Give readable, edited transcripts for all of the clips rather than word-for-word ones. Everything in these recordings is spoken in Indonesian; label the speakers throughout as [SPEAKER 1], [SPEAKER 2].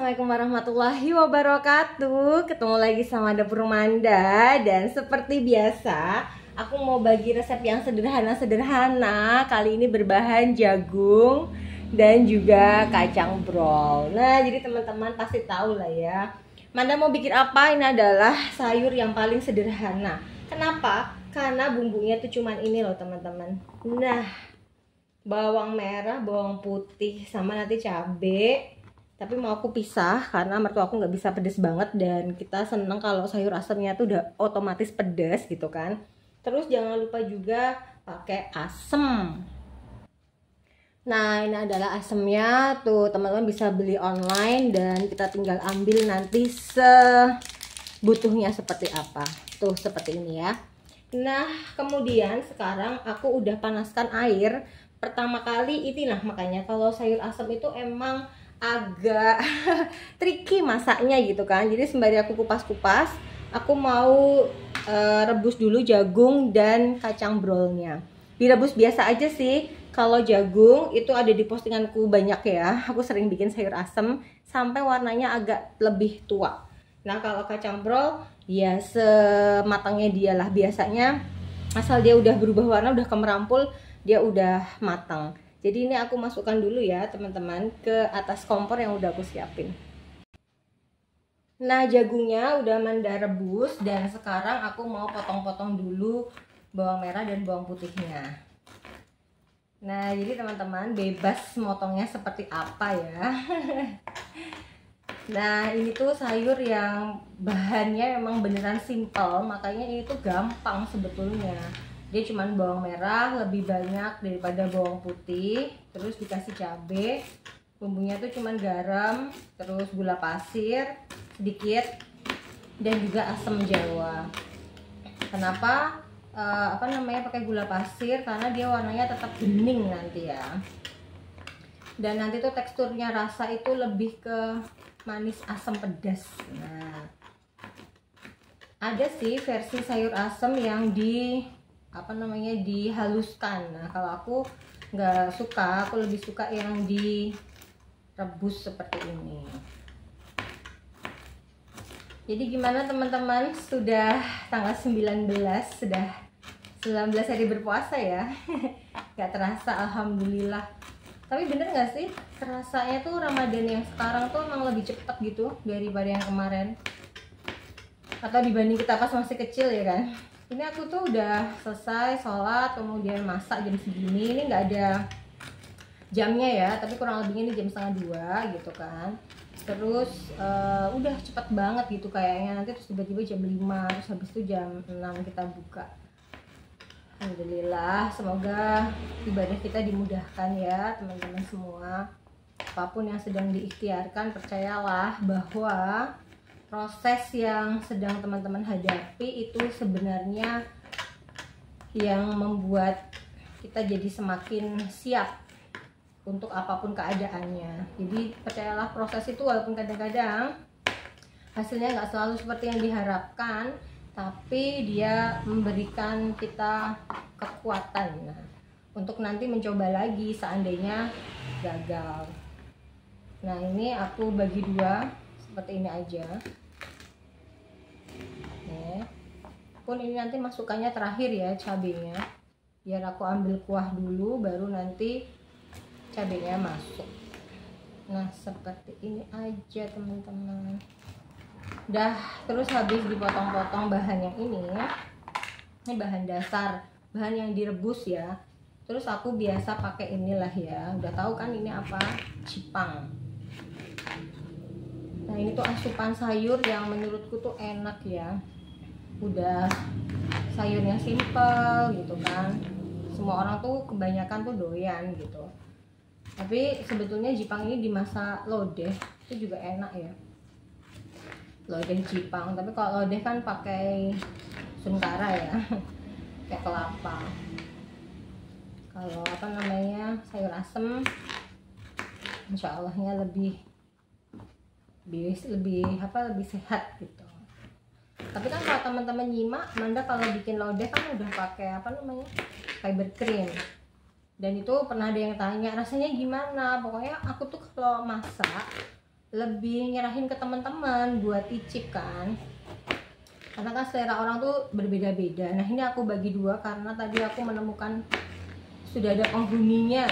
[SPEAKER 1] Assalamualaikum warahmatullahi wabarakatuh. Ketemu lagi sama Dapur Manda. Dan seperti biasa, aku mau bagi resep yang sederhana-sederhana. Kali ini berbahan jagung dan juga kacang brol. Nah, jadi teman-teman pasti tahu lah ya, Manda mau bikin apa. Ini adalah sayur yang paling sederhana. Kenapa? Karena bumbunya tuh cuman ini loh teman-teman. Nah, bawang merah, bawang putih, sama nanti cabai. Tapi mau aku pisah karena mertua aku nggak bisa pedes banget, dan kita seneng kalau sayur asemnya tuh udah otomatis pedes gitu kan. Terus jangan lupa juga pakai asem. Nah, ini adalah asemnya tuh, teman-teman bisa beli online dan kita tinggal ambil nanti sebutuhnya seperti apa. Tuh seperti ini ya. Nah, kemudian sekarang aku udah panaskan air pertama kali ini. Nah, makanya kalau sayur asem itu emang agak tricky masaknya gitu kan. Jadi sembari aku kupas-kupas, aku mau rebus dulu jagung dan kacang brolnya. Direbus biasa aja sih. Kalau jagung itu ada di postinganku banyak ya. Aku sering bikin sayur asem sampai warnanya agak lebih tua. Nah, kalau kacang brol ya sematangnya dialah biasanya. Asal dia udah berubah warna, udah kemerampul, dia udah matang. Jadi ini aku masukkan dulu ya teman-teman ke atas kompor yang udah aku siapin. Nah, jagungnya udah Manda rebus dan sekarang aku mau potong-potong dulu bawang merah dan bawang putihnya. Nah, jadi teman-teman bebas motongnya seperti apa ya. Nah, ini tuh sayur yang bahannya emang beneran simple, makanya ini tuh gampang sebetulnya. Dia cuman bawang merah lebih banyak daripada bawang putih, terus dikasih cabai, bumbunya tuh cuman garam, terus gula pasir sedikit, dan juga asam jawa. Kenapa pakai gula pasir? Karena dia warnanya tetap bening nanti ya. Dan nanti tuh teksturnya rasa itu lebih ke manis asam pedas. Nah, ada sih versi sayur asam yang dihaluskan. Nah, kalau aku nggak suka, aku lebih suka yang direbus seperti ini. Jadi gimana teman-teman, sudah tanggal 19, sudah 19 hari berpuasa ya. Nggak terasa, alhamdulillah. Tapi bener nggak sih, terasanya tuh Ramadan yang sekarang tuh emang lebih cepat gitu daripada yang kemarin, atau dibanding kita pas masih kecil ya kan. Ini aku tuh udah selesai sholat, kemudian masak jam segini. Ini nggak ada jamnya ya, tapi kurang lebihnya ini jam setengah 2 gitu kan. Terus udah cepet banget gitu kayaknya. Nanti terus tiba-tiba jam 5, terus habis itu jam 6 kita buka. Alhamdulillah, semoga ibadah kita dimudahkan ya teman-teman semua. Apapun yang sedang diikhtiarkan, percayalah bahwa proses yang sedang teman-teman hadapi itu sebenarnya yang membuat kita jadi semakin siap untuk apapun keadaannya. Jadi percayalah, proses itu walaupun kadang-kadang hasilnya nggak selalu seperti yang diharapkan, tapi dia memberikan kita kekuatan untuk nanti mencoba lagi seandainya gagal. Nah, ini aku bagi dua seperti ini aja. Pun ini nanti masukannya terakhir ya cabenya, biar aku ambil kuah dulu baru nanti cabenya masuk. Nah, seperti ini aja teman-teman. Udah, terus habis dipotong-potong bahan yang ini bahan dasar, bahan yang direbus ya. Terus aku biasa pakai inilah ya, udah tahu kan ini apa, cipang. Nah, ini tuh asupan sayur yang menurutku tuh enak ya. Udah sayurnya simple gitu kan, semua orang tuh kebanyakan tuh doyan gitu. Tapi sebetulnya jipang ini dimasak lodeh itu juga enak ya, lodeh jipang. Tapi kalau lodeh kan pakai sungkara ya, kayak kelapa. Kalau sayur asem, insya Allahnya lebih sehat gitu. Tapi kan kalau teman-teman nyimak, Manda kalau bikin lodeh kan udah pakai fiber cream. Dan itu pernah ada yang tanya rasanya gimana. Pokoknya aku tuh kalau masak lebih nyerahin ke teman-teman buat icip kan, karena kan selera orang tuh berbeda-beda. Nah ini aku bagi dua karena tadi aku menemukan sudah ada penghuninya,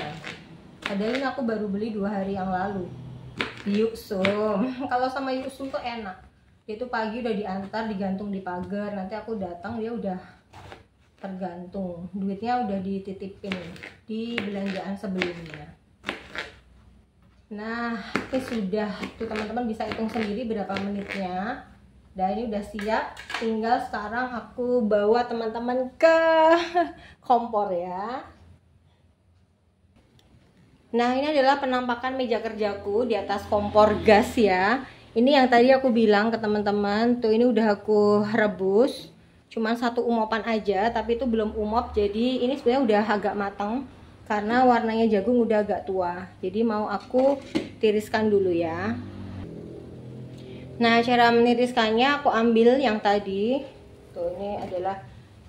[SPEAKER 1] padahal ini aku baru beli 2 hari yang lalu di Yuksum. Kalau sama Yuksum tuh enak, itu pagi udah diantar, digantung di pagar, nanti aku datang dia udah tergantung, duitnya udah dititipin di belanjaan sebelumnya. Nah ini sudah tuh, teman-teman bisa hitung sendiri berapa menitnya. Dan ini udah siap, tinggal sekarang aku bawa teman-teman ke kompor ya. Nah ini adalah penampakan meja kerjaku di atas kompor gas ya. Ini yang tadi aku bilang ke teman-teman, tuh ini udah aku rebus, cuman 1 umopan aja, tapi itu belum umop, jadi ini sebenarnya udah agak matang karena warnanya jagung udah agak tua. Jadi mau aku tiriskan dulu ya. Nah cara meniriskannya aku ambil yang tadi, tuh ini adalah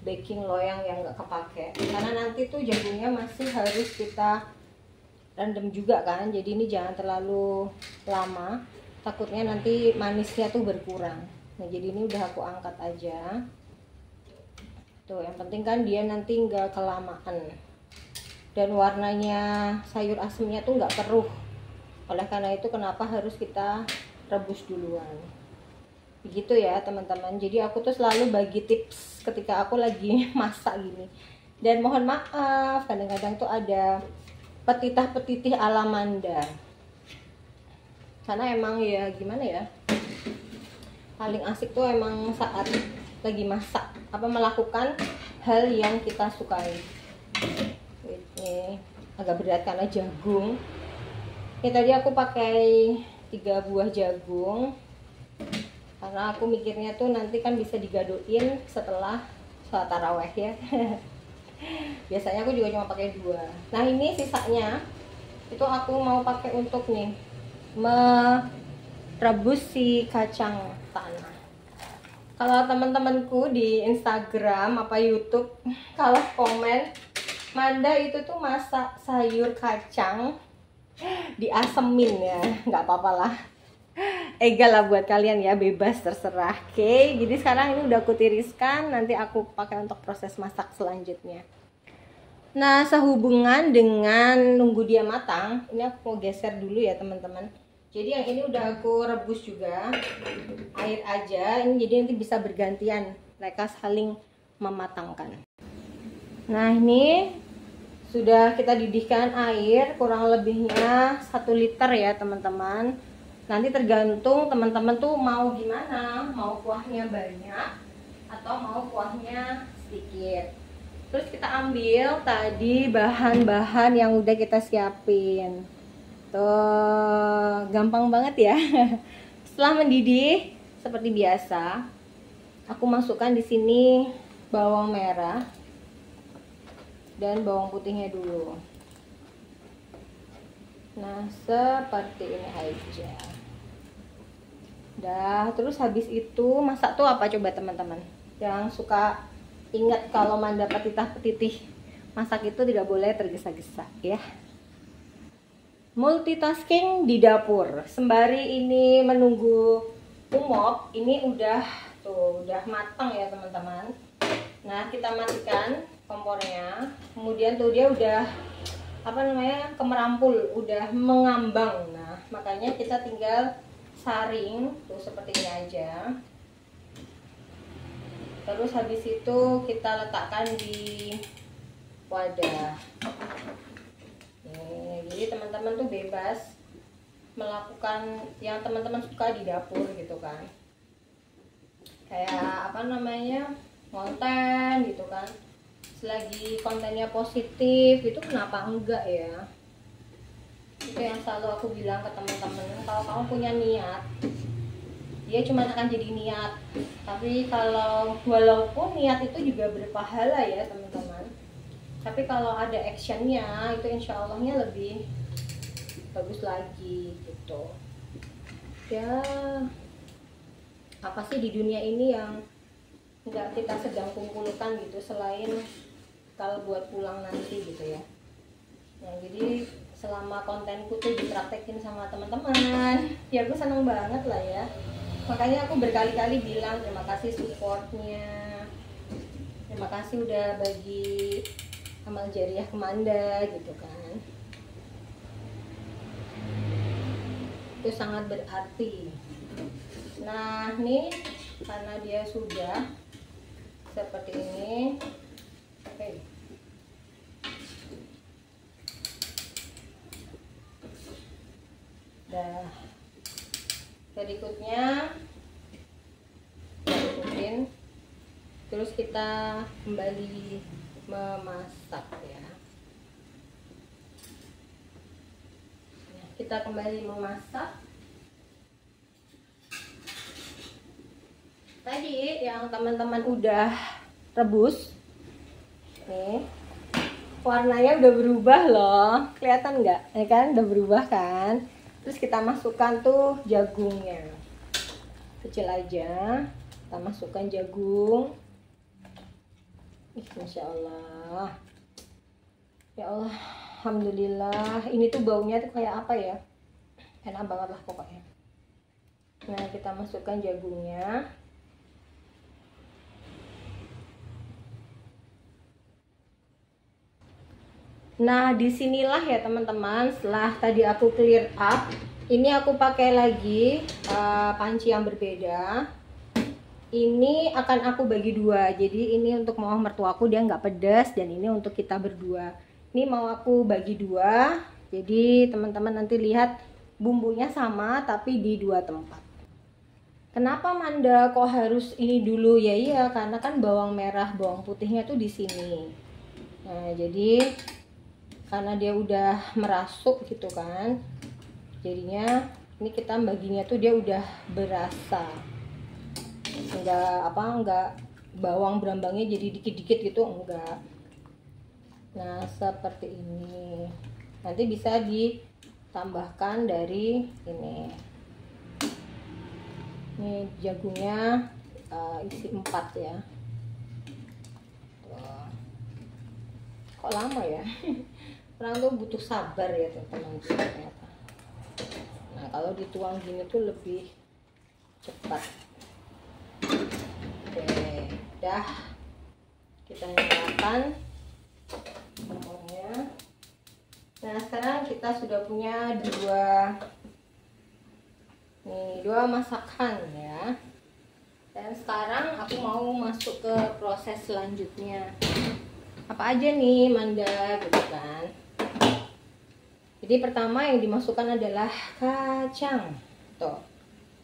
[SPEAKER 1] baking loyang yang nggak kepake, karena nanti tuh jagungnya masih harus kita rendam juga kan, jadi ini jangan terlalu lama, takutnya nanti manisnya tuh berkurang. Nah jadi ini udah aku angkat aja. Tuh yang penting kan dia nanti nggak kelamaan, dan warnanya sayur asemnya tuh nggak keruh. Oleh karena itu kenapa harus kita rebus duluan, begitu ya teman-teman. Jadi aku tuh selalu bagi tips ketika aku lagi masak gini, dan mohon maaf kadang-kadang tuh ada petitah-petitih ala Manda, karena emang ya gimana ya, paling asik tuh emang saat lagi masak, apa melakukan hal yang kita sukai. Ini agak berat karena jagung. Ini tadi aku pakai 3 buah jagung karena aku mikirnya tuh nanti kan bisa digadoin setelah sholat taraweh ya. Biasanya aku juga cuma pakai 2. Nah ini sisanya itu aku mau pakai untuk nih merebus si kacang tanah. Kalau teman-temanku di Instagram apa YouTube kalau komen, Manda itu tuh masak sayur kacang diasemin ya, nggak apa-apa lah, egal lah buat kalian ya, bebas terserah. Oke, jadi sekarang ini udah aku tiriskan, nanti aku pakai untuk proses masak selanjutnya. Nah sehubungan dengan nunggu dia matang, ini aku mau geser dulu ya teman-teman. Jadi yang ini udah aku rebus juga, air aja ini, jadi nanti bisa bergantian mereka saling mematangkan. Nah ini sudah kita didihkan air kurang lebihnya 1 liter ya teman-teman. Nanti tergantung teman-teman tuh mau gimana, mau kuahnya banyak atau mau kuahnya sedikit. Terus kita ambil tadi bahan-bahan yang udah kita siapin. Tuh, gampang banget ya. Setelah mendidih seperti biasa, aku masukkan di sini bawang merah dan bawang putihnya dulu. Nah seperti ini aja. Dah, terus habis itu masak tuh apa coba teman-teman? Yang suka ingat kalau Manda petitah-petitih masak itu tidak boleh tergesa-gesa ya. Multitasking di dapur sembari ini menunggu umop. Ini udah tuh udah matang ya teman-teman. Nah kita matikan kompornya, kemudian tuh dia udah apa namanya, kemerampul, udah mengambang. Nah makanya kita tinggal saring tuh seperti ini aja. Terus habis itu kita letakkan di wadah. Nih, jadi teman-teman tuh bebas melakukan yang teman-teman suka di dapur gitu kan, kayak apa namanya, konten gitu kan. Selagi kontennya positif itu kenapa enggak ya. Itu yang selalu aku bilang ke teman-teman, kalau kamu punya niat, dia cuma akan jadi niat. Tapi kalau walaupun niat itu juga berpahala ya teman-teman, tapi kalau ada actionnya itu insya Allahnya lebih bagus lagi gitu ya. Apa sih di dunia ini yang nggak kita sedang kumpulkan gitu selain kalau buat pulang nanti gitu ya. Nah jadi selama kontenku tuh dipraktekin sama teman-teman. Ya aku seneng banget lah ya. Makanya aku berkali-kali bilang terima kasih supportnya, terima kasih udah bagi amal jariah ke Manda gitu kan. Itu sangat berarti. Nah nih karena dia sudah seperti ini, oke. Dah, berikutnya kita ikutin, terus kita kembali memasak ya. Nah, kita kembali memasak. Tadi yang teman-teman udah rebus, nih warnanya udah berubah loh, kelihatan nggak? Ya kan, udah berubah kan? Terus kita masukkan tuh jagungnya, kecil aja. Kita masukkan jagung. Masya Allah, ya Allah, alhamdulillah. Ini tuh baunya tuh kayak apa ya? Enak banget lah pokoknya. Nah kita masukkan jagungnya. Nah disinilah ya teman-teman, setelah tadi aku clear up, ini aku pakai lagi panci yang berbeda. Ini akan aku bagi dua, jadi ini untuk mama mertuaku, dia nggak pedas, dan ini untuk kita berdua. Ini mau aku bagi dua, jadi teman-teman nanti lihat bumbunya sama tapi di dua tempat. Kenapa Manda kok harus ini dulu? Ya iya, karena kan bawang merah, bawang putihnya tuh di sini. Nah jadi karena dia udah merasuk gitu kan, jadinya ini kita baginya tuh dia udah berasa, enggak bawang berambangnya jadi dikit-dikit gitu, enggak. Nah seperti ini, nanti bisa ditambahkan dari ini jagungnya, isi 4 ya. Tuh. Kok lama ya? Orang tuh butuh sabar ya teman-teman ternyata. Nah kalau dituang gini tuh lebih cepat. Oke, dah kita nyalakan kompornya. Nah sekarang kita sudah punya dua masakan ya. Dan sekarang aku mau masuk ke proses selanjutnya. Apa aja nih Manda gitu kan. Jadi pertama yang dimasukkan adalah kacang. Tuh.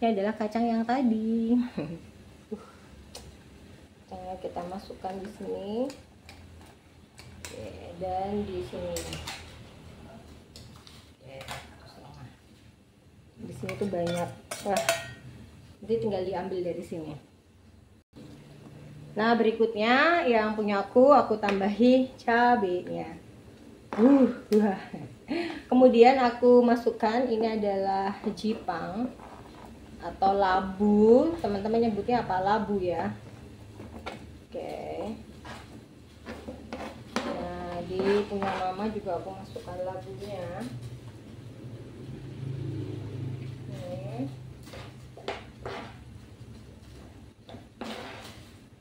[SPEAKER 1] Ini adalah kacang yang tadi. Kacangnya kita masukkan di sini. Oke, dan di sini. Oke, di sini tuh banyak. Wah. Jadi tinggal diambil dari sini. Nah, berikutnya yang punya aku tambahi cabenya. Wah. Kemudian aku masukkan ini adalah jipang atau labu, teman-teman nyebutnya apa, labu ya. Oke. Nah di punya mama juga aku masukkan labunya.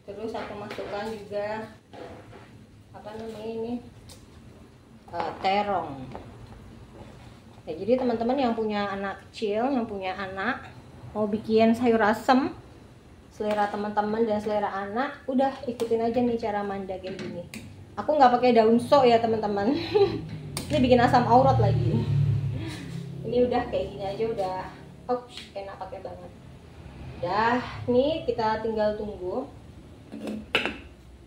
[SPEAKER 1] Terus aku masukkan juga apa namanya ini, terong. Ya, jadi teman-teman yang punya anak kecil, yang punya anak mau bikin sayur asem selera teman-teman dan selera anak, udah ikutin aja nih cara Manda kayak gini. Aku nggak pakai daun sok ya teman-teman. Ini bikin asam aurat lagi. Ini udah kayak gini aja udah enak pakai banget. Dah, nih kita tinggal tunggu.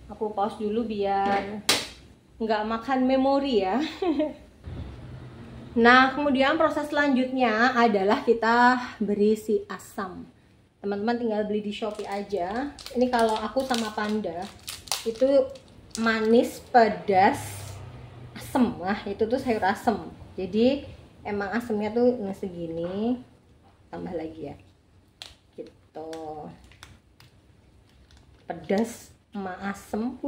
[SPEAKER 1] Aku pause dulu biar nggak makan memori ya. Nah kemudian proses selanjutnya adalah kita beri si asam. Teman-teman tinggal beli di Shopee aja. Ini kalau aku sama Panda itu manis, pedas, asem. Nah itu tuh sayur asem. Jadi emang asemnya tuh segini. Tambah lagi ya gitu. Pedas sama asem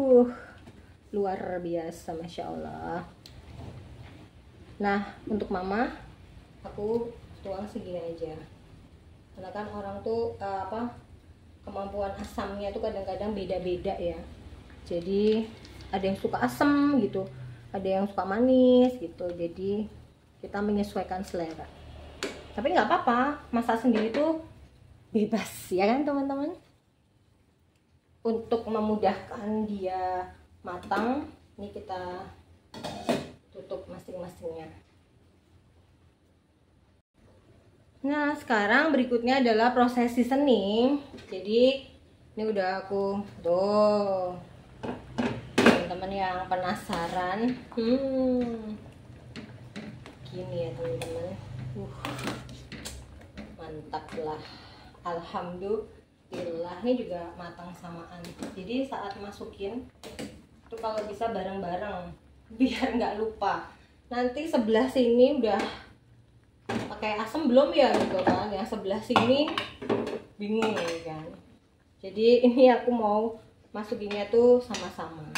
[SPEAKER 1] luar biasa, Masya Allah. Nah, untuk mama aku tuang segini aja. Karena kan orang tuh kemampuan asamnya tuh kadang-kadang beda-beda ya. Jadi ada yang suka asam gitu, ada yang suka manis gitu. Jadi kita menyesuaikan selera. Tapi nggak apa-apa, masak sendiri tuh bebas ya kan teman-teman. Untuk memudahkan dia matang, ini kita tutup masing-masingnya. Nah, sekarang berikutnya adalah proses seasoning. Jadi ini udah aku tuh, teman-teman yang penasaran, gini ya teman-teman. Mantap lah, alhamdulillah. Ini juga matang samaan. Jadi saat masukin itu kalau bisa bareng-bareng biar nggak lupa. Nanti sebelah sini udah pakai asam belum ya gitu kan, yang sebelah sini bingung kan. Jadi ini aku mau masukinnya tuh sama-sama.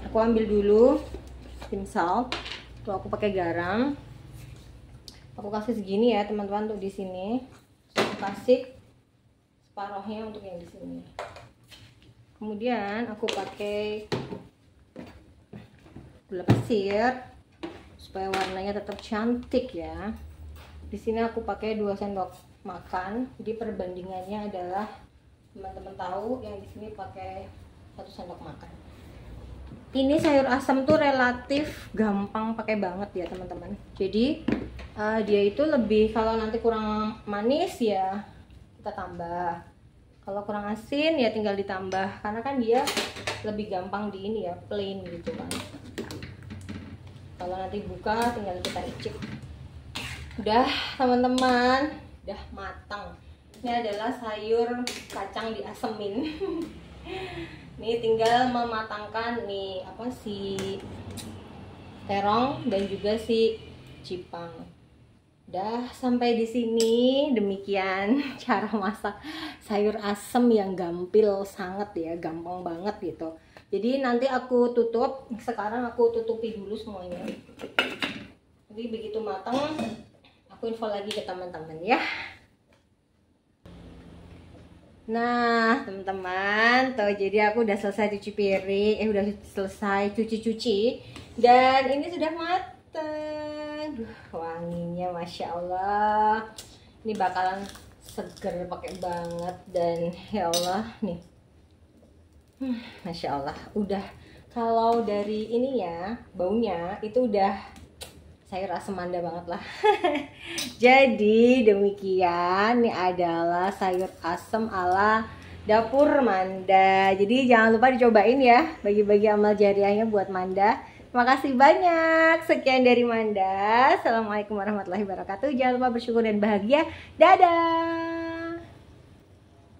[SPEAKER 1] Aku ambil dulu steam salt, tuh aku pakai garam. Aku kasih segini ya teman-teman untuk di sini. Aku kasih separohnya untuk yang di sini. Kemudian aku pakai gula pasir supaya warnanya tetap cantik ya. Di sini aku pakai 2 sendok makan. Jadi perbandingannya adalah teman-teman tahu yang di sini pakai 1 sendok makan. Ini sayur asam tuh relatif gampang pakai banget ya teman-teman. Jadi dia itu lebih, kalau nanti kurang manis ya kita tambah. Kalau kurang asin ya tinggal ditambah, karena kan dia lebih gampang di ini ya, plain gitu kan. Kalau nanti buka tinggal kita icip. Udah teman-teman, udah matang. Ini adalah sayur kacang diasemin. Ini tinggal mematangkan nih si terong dan juga si cipang. Udah sampai di sini, demikian cara masak sayur asem yang gampil sangat ya, gampang banget gitu. Jadi nanti aku tutup, sekarang aku tutupi dulu semuanya. Jadi begitu matang, aku info lagi ke teman-teman ya. Nah teman-teman, tuh jadi aku udah selesai cuci piring, udah selesai cuci-cuci, dan ini sudah matang. Wanginya masya Allah, ini bakalan seger pakai banget. Dan ya Allah nih, masya Allah, udah kalau dari ini ya baunya itu udah sayur asam Manda banget lah. Jadi demikian, ini adalah sayur asam ala dapur Manda. Jadi jangan lupa dicobain ya, bagi-bagi amal jariahnya buat Manda. Terima kasih banyak. Sekian dari Manda. Assalamualaikum warahmatullahi wabarakatuh. Jangan lupa bersyukur dan bahagia. Dadah.